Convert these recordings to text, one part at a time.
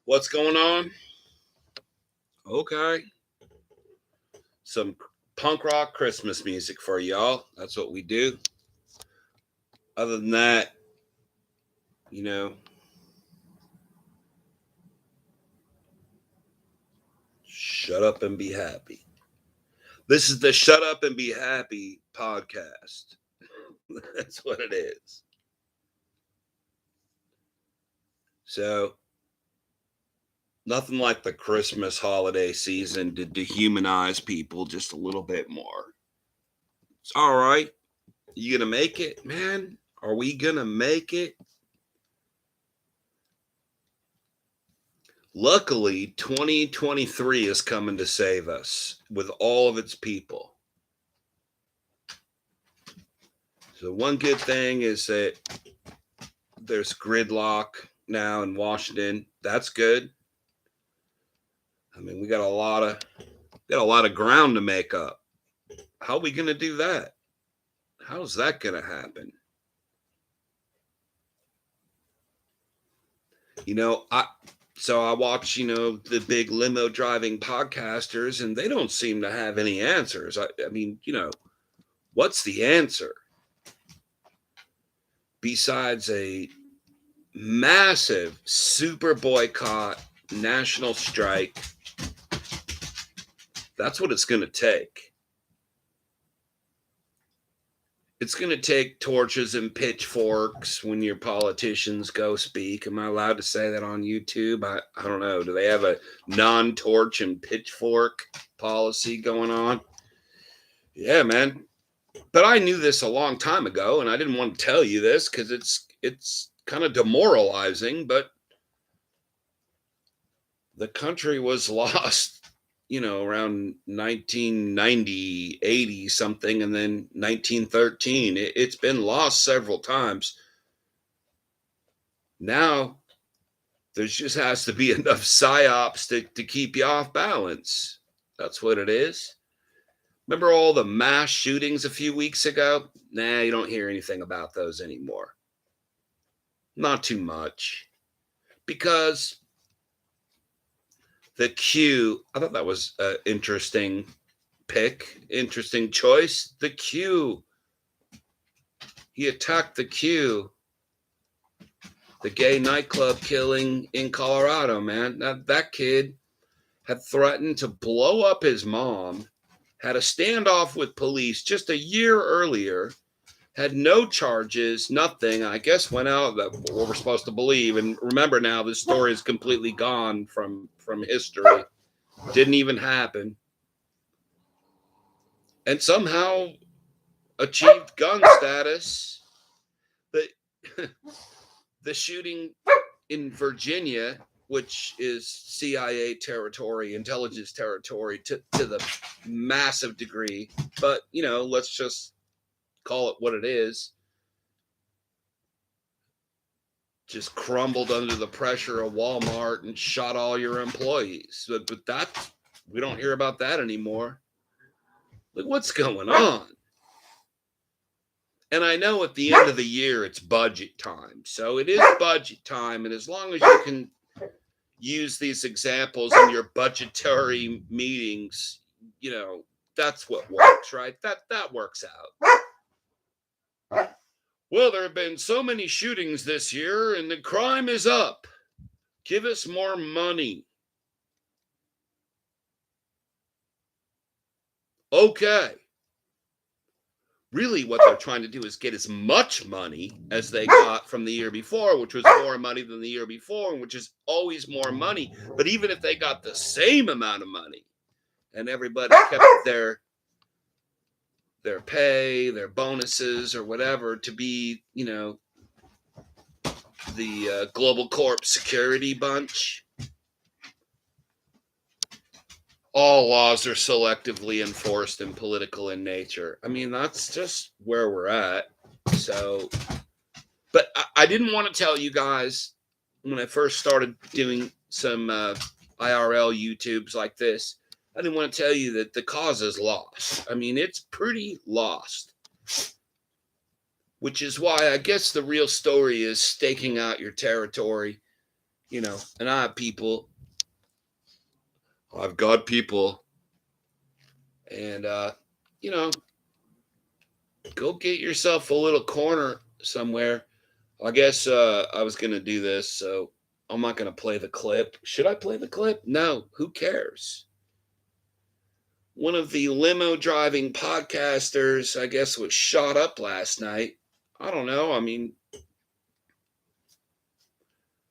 What's going on? Okay. Some punk rock Christmas music for y'all. That's what we do. Other than that, shut up and be happy. This is the Shut Up and Be Happy podcast. That's what it is. So, nothing like the Christmas holiday season to dehumanize people just a little bit more. It's all right. You gonna make it, man? Are we gonna make it? Luckily, 2023 is coming to save us with all of its people. So one good thing is that there's gridlock now in Washington. That's good. I mean, we got a lot of ground to make up. How are we going to do that? How's that going to happen? I watch, the big limo driving podcasters, and they don't seem to have any answers. I mean, what's the answer? Besides a massive super boycott, national strike, that's what it's going to take. It's going to take torches and pitchforks when your politicians go speak. Am I allowed to say that on YouTube? I don't know. Do they have a non-torch and pitchfork policy going on? Yeah, man. But I knew this a long time ago, and I didn't want to tell you this because it's kind of demoralizing, but the country was lost, around 1990, 80 something, and then 1913. It's been lost several times. Now, there just has to be enough psyops to keep you off balance. That's what it is. Remember all the mass shootings a few weeks ago? Nah, you don't hear anything about those anymore. Not too much. Because the Q, I thought that was an interesting pick, interesting choice. The Q. He attacked the Q. The gay nightclub killing in Colorado, man. That kid had threatened to blow up his mom, had a standoff with police just a year earlier, had no charges, nothing. I guess went out, that what we're supposed to believe. And remember now, this story is completely gone from history. Didn't even happen. And somehow achieved gun status. The shooting in Virginia, which is CIA territory, intelligence territory to the massive degree. But, let's just call it what it is. Just crumbled under the pressure of Walmart and shot all your employees. But that, we don't hear about that anymore. Like, what's going on? And I know at the end of the year, it's budget time. So it is budget time. And as long as you can use these examples in your budgetary meetings, that's what works, right? That works out. Well, there have been so many shootings this year and the crime is up. Give us more money. Okay. Really, what they're trying to do is get as much money as they got from the year before, which was more money than the year before, which is always more money. But even if they got the same amount of money and everybody kept their pay, their bonuses, or whatever to be, the Global Corp security bunch, all laws are selectively enforced and political in nature. I mean, that's just where we're at. So, but I didn't want to tell you guys when I first started doing some IRL YouTubes like this, I didn't want to tell you that the cause is lost. I mean, it's pretty lost. Which is why I guess the real story is staking out your territory, and I have people. I've got people. And, go get yourself a little corner somewhere. I guess I was going to do this, so I'm not going to play the clip. Should I play the clip? No, who cares? One of the limo driving podcasters, I guess, was shot up last night. I don't know. I mean,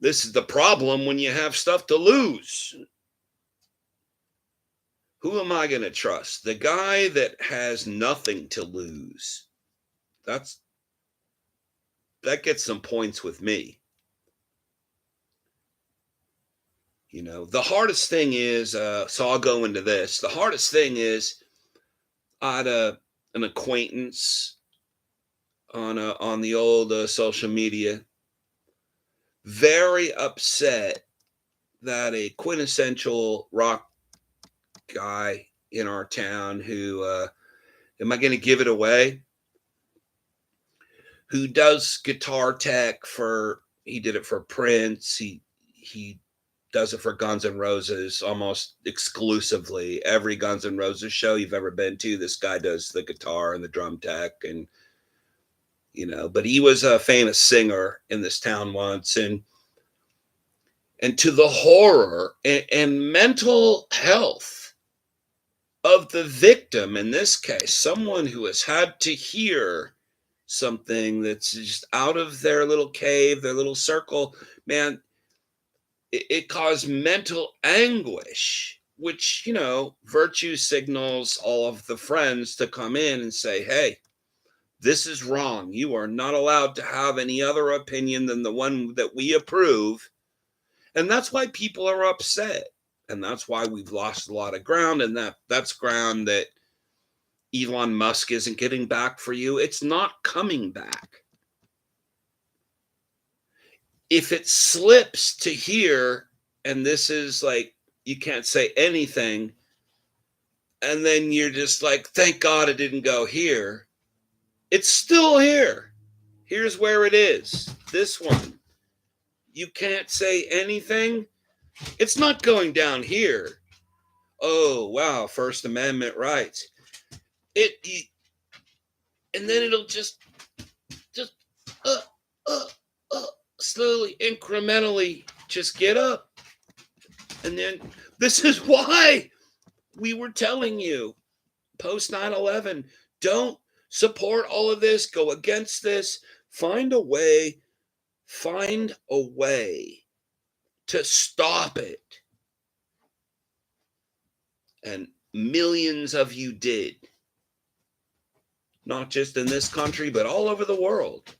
this is the problem when you have stuff to lose. Who am I going to trust? The guy that has nothing to lose. That gets some points with me. The hardest thing is, so I'll go into this. The hardest thing is, I had an acquaintance on the old social media, very upset that a quintessential rock guy in our town who, am I going to give it away? Who does guitar tech he did it for Prince. He does it for Guns N' Roses almost exclusively. Every Guns N' Roses show you've ever been to, this guy does the guitar and the drum tech. And, but he was a famous singer in this town once. And to the horror and mental health of the victim, in this case, someone who has had to hear something that's just out of their little cave, their little circle, man, it caused mental anguish, which, virtue signals all of the friends to come in and say, hey, this is wrong. You are not allowed to have any other opinion than the one that we approve. And that's why people are upset. And that's why we've lost a lot of ground. And that's ground that Elon Musk isn't getting back for you. It's not coming back. If it slips to here, and this is like, you can't say anything, and then you're just like, thank God it didn't go here. It's still here. Here's where it is. This one. You can't say anything. It's not going down here. Oh, wow. First Amendment rights. And then it'll just slowly, incrementally just get up. And then this is why we were telling you post 9/11, don't support all of this, go against this, find a way to stop it. And millions of you did. Not just in this country, but all over the world.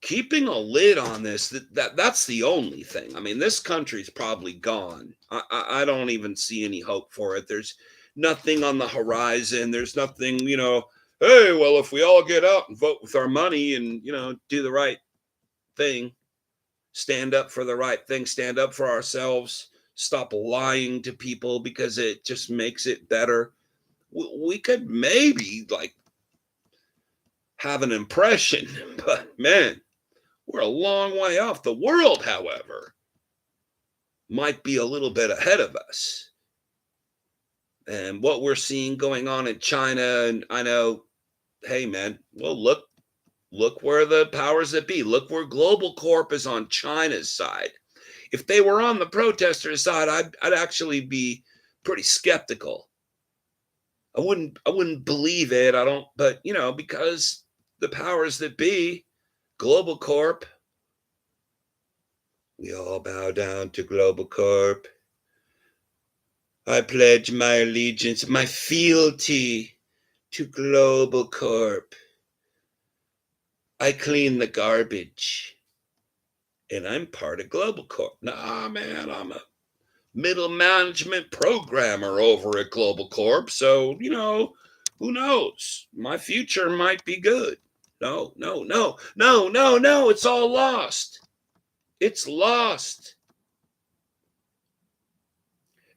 Keeping a lid on this, that's the only thing. I mean, this country's probably gone. I don't even see any hope for it. There's nothing on the horizon. There's nothing, hey, well, if we all get out and vote with our money and, do the right thing, stand up for the right thing, stand up for ourselves, stop lying to people because it just makes it better. We could maybe have an impression. But man, we're a long way off. The world, however, might be a little bit ahead of us. And what we're seeing going on in China, and I know, hey man, well look where the powers that be, look where Global Corp is on China's side. If they were on the protesters' side, I'd actually be pretty skeptical. I wouldn't believe it. I don't, but because the powers that be, Global Corp, we all bow down to Global Corp. I pledge my allegiance, my fealty to Global Corp. I clean the garbage. And I'm part of Global Corp. Nah, man, I'm a middle management programmer over at Global Corp. So, who knows? My future might be good. No, no, no, no, no, no. It's all lost. It's lost.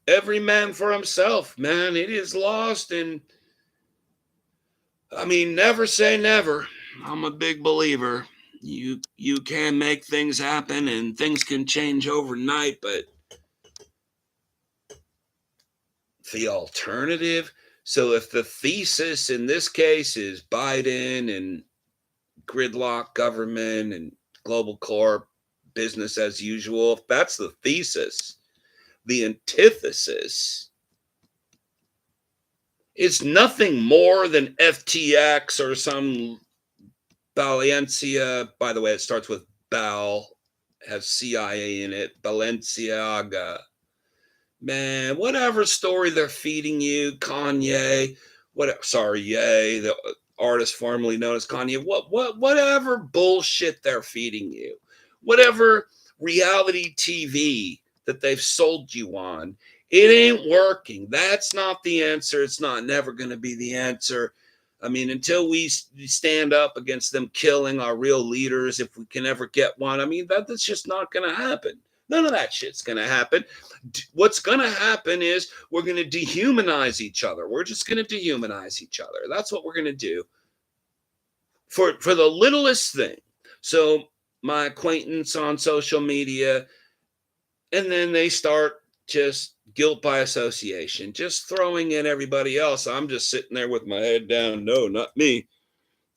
Every man for himself, man. It is lost. And I mean, never say never. I'm a big believer. You can make things happen and things can change overnight, but the alternative. So if the thesis in this case is Biden and gridlock government and Global Corp, business as usual, if that's the thesis, the antithesis is nothing more than FTX or some Balencia. By the way, it starts with Bal, has CIA in it, Balenciaga. Man, whatever story they're feeding you, Kanye, Ye, the artist formerly known as Kanye, whatever bullshit they're feeding you, whatever reality TV that they've sold you on, it ain't working. That's not the answer. It's not never going to be the answer. I mean, until we stand up against them killing our real leaders, if we can ever get one, I mean, that's just not going to happen. None of that shit's going to happen. What's going to happen is we're going to dehumanize each other. We're just going to dehumanize each other. That's what we're going to do for the littlest thing. So my acquaintance on social media, and then they start just guilt by association, just throwing in everybody else. I'm just sitting there with my head down. No, not me.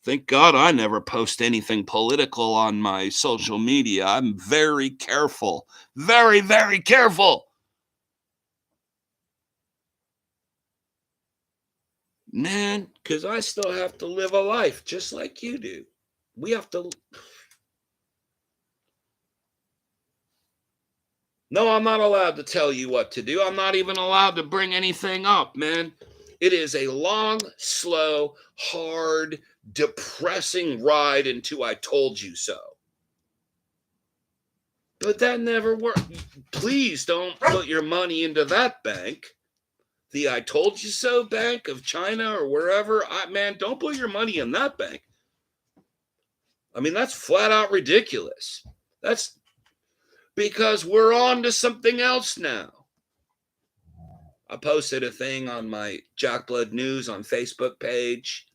Thank God I never post anything political on my social media. I'm very careful. Very, very careful. Man, because I still have to live a life just like you do. We have to. No, I'm not allowed to tell you what to do. I'm not even allowed to bring anything up, man. It is a long, slow, hard, depressing ride into I told you so. But that never worked. Please don't put your money into that bank. The I told you so bank of China or wherever. Man, don't put your money in that bank. I mean, that's flat out ridiculous. That's because we're on to something else now. I posted a thing on my Jackblood News on Facebook page.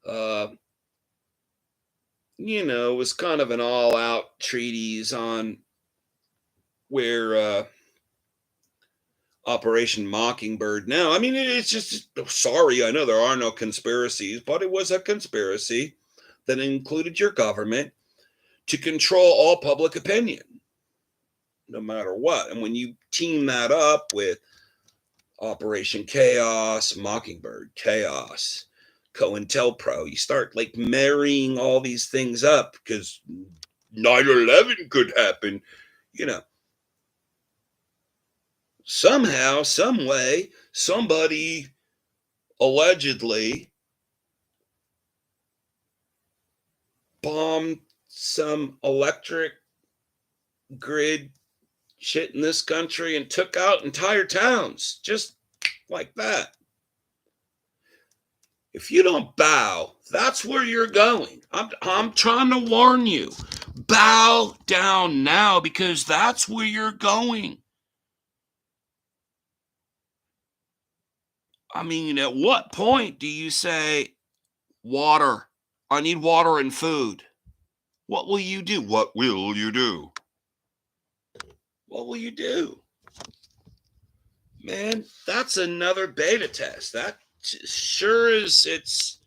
It was kind of an all-out treatise on where Operation Mockingbird. Now, I mean, it's just sorry. I know there are no conspiracies, but it was a conspiracy that included your government to control all public opinion, no matter what. And when you team that up with Operation Chaos, Mockingbird, Chaos, COINTELPRO, you start like marrying all these things up because 9/11 could happen, somehow, some way, somebody allegedly bombed some electric grid shit in this country and took out entire towns just like that. If you don't bow, that's where you're going. I'm trying to warn you. Bow down now because that's where you're going. I mean, at what point do you say water? I need water and food. What will you do? What will you do? What will you do? Man, that's another beta test. That sure is it's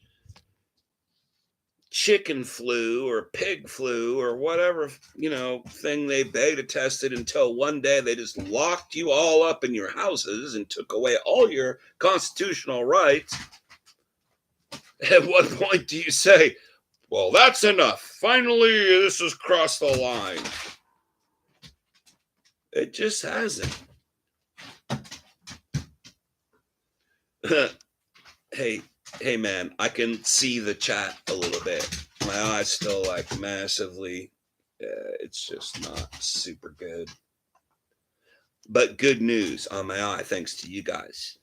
chicken flu or pig flu or whatever, thing they beta tested until one day they just locked you all up in your houses and took away all your constitutional rights. At what point do you say, well, that's enough. Finally, this has crossed the line. It just hasn't. Hey, man, I can see the chat a little bit. My eyes still like massively. It's just not super good. But good news on my eye, thanks to you guys.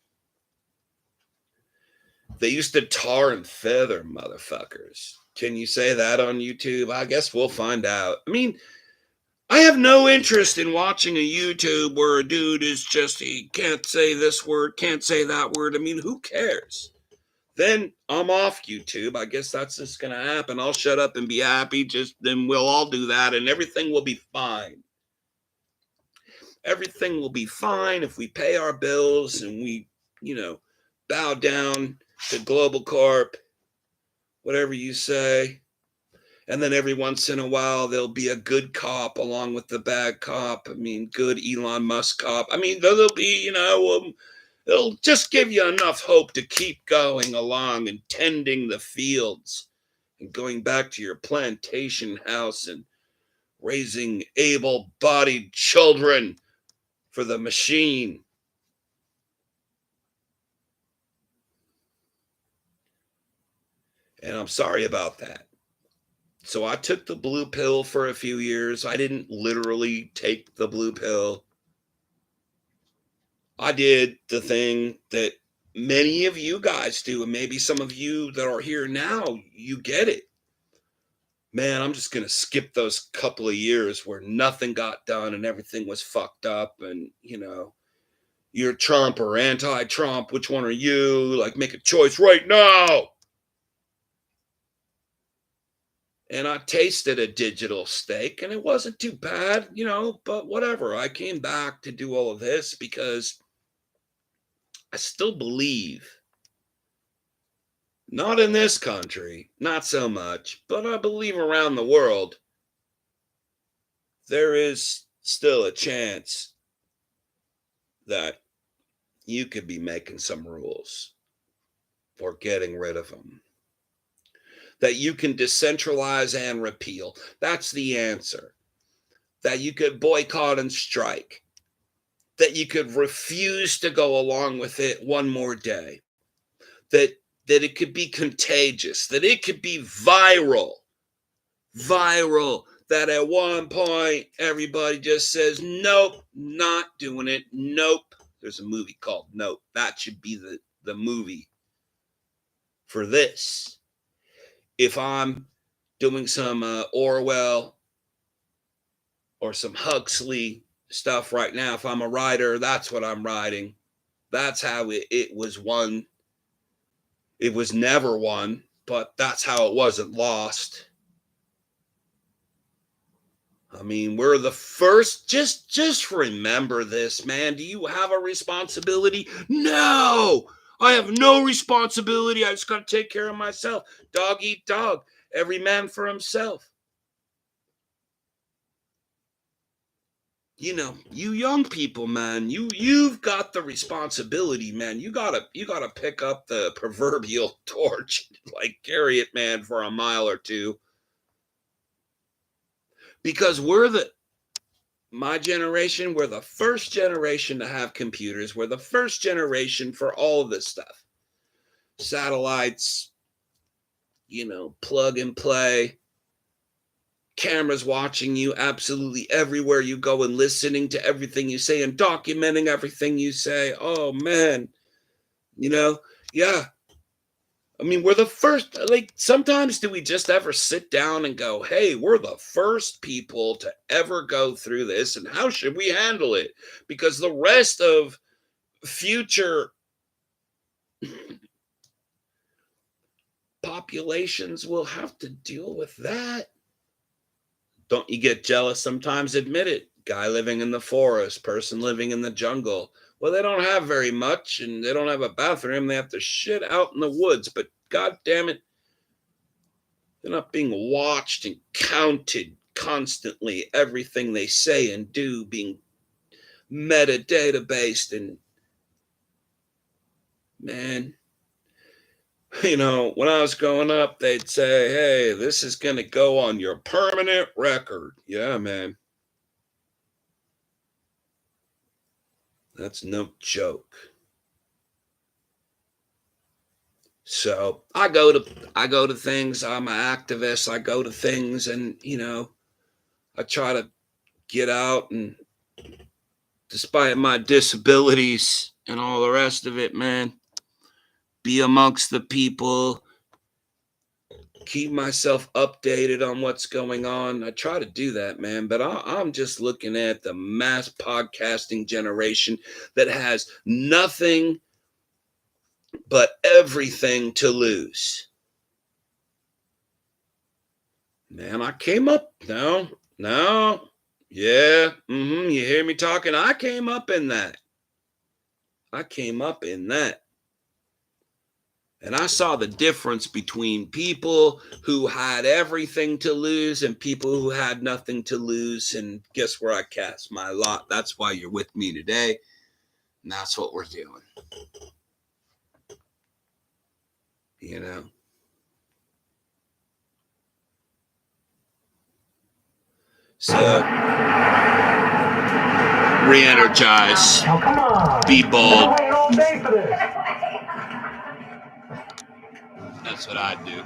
They used to tar and feather motherfuckers. Can you say that on YouTube? I guess we'll find out. I mean, I have no interest in watching a YouTube where a dude is just, he can't say this word, can't say that word. I mean, who cares? Then I'm off YouTube. I guess that's just going to happen. I'll shut up and be happy. Then we'll all do that and everything will be fine. Everything will be fine if we pay our bills and we, bow down to Global Corp, whatever you say. And then every once in a while, there'll be a good cop along with the bad cop. I mean, good Elon Musk cop. I mean, there'll be, it'll just give you enough hope to keep going along and tending the fields and going back to your plantation house and raising able-bodied children for the machine. And I'm sorry about that. So I took the blue pill for a few years. I didn't literally take the blue pill. I did the thing that many of you guys do, and maybe some of you that are here now, you get it. Man, I'm just going to skip those couple of years where nothing got done and everything was fucked up. And, you're Trump or anti-Trump. Which one are you? Like, make a choice right now. And I tasted a digital steak and it wasn't too bad, but whatever. I came back to do all of this because I still believe, not in this country, not so much, but I believe around the world, there is still a chance that you could be making some rules or getting rid of them. That you can decentralize and repeal. That's the answer. That you could boycott and strike. That you could refuse to go along with it one more day. That it could be contagious. That it could be viral. Viral. That at one point, everybody just says, nope, not doing it. Nope. There's a movie called Nope. That should be the movie for this. If I'm doing some Orwell or some Huxley stuff right now, if I'm a writer, that's what I'm writing. That's how it was won. It was never won, but that's how it wasn't lost. I mean, we're the first. Just remember this, man. Do you have a responsibility? No! I have no responsibility. I just got to take care of myself. Dog eat dog. Every man for himself. You young people, man, you've got the responsibility, man. You gotta pick up the proverbial torch, like carry it, man, for a mile or two. Because my generation, we're the first generation to have computers. We're the first generation for all of this stuff. Satellites, plug and play. Cameras watching you absolutely everywhere you go and listening to everything you say and documenting everything you say. Oh, man. Yeah. I mean, we're the first. Like, sometimes do we just ever sit down and go, hey, we're the first people to ever go through this, and how should we handle it? Because the rest of future populations will have to deal with that. Don't you get jealous sometimes? Admit it. Guy living in the forest, person living in the jungle. Well, they don't have very much and they don't have a bathroom. They have to shit out in the woods. But God damn it, they're not being watched and counted constantly. Everything they say and do being metadata-based. And man, you know, when I was growing up, they'd say, hey, this is going to go on your permanent record. Yeah, man. That's no joke. So I go to things. I'm an activist. I go to things and, you know, I try to get out and despite my disabilities and all the rest of it, man, be amongst the people, keep myself updated on what's going on. I try to do that, man, but I'm just looking at the mass podcasting generation that has nothing but everything to lose. Man, I came up. No. Yeah. You hear me talking? I came up in that. And I saw the difference between people who had everything to lose and people who had nothing to lose. And guess where I cast my lot? That's why you're with me today. And that's what we're doing. You know? So, re-energize. Now, come on. Be bold. I've been waiting all day for this. That's what I do.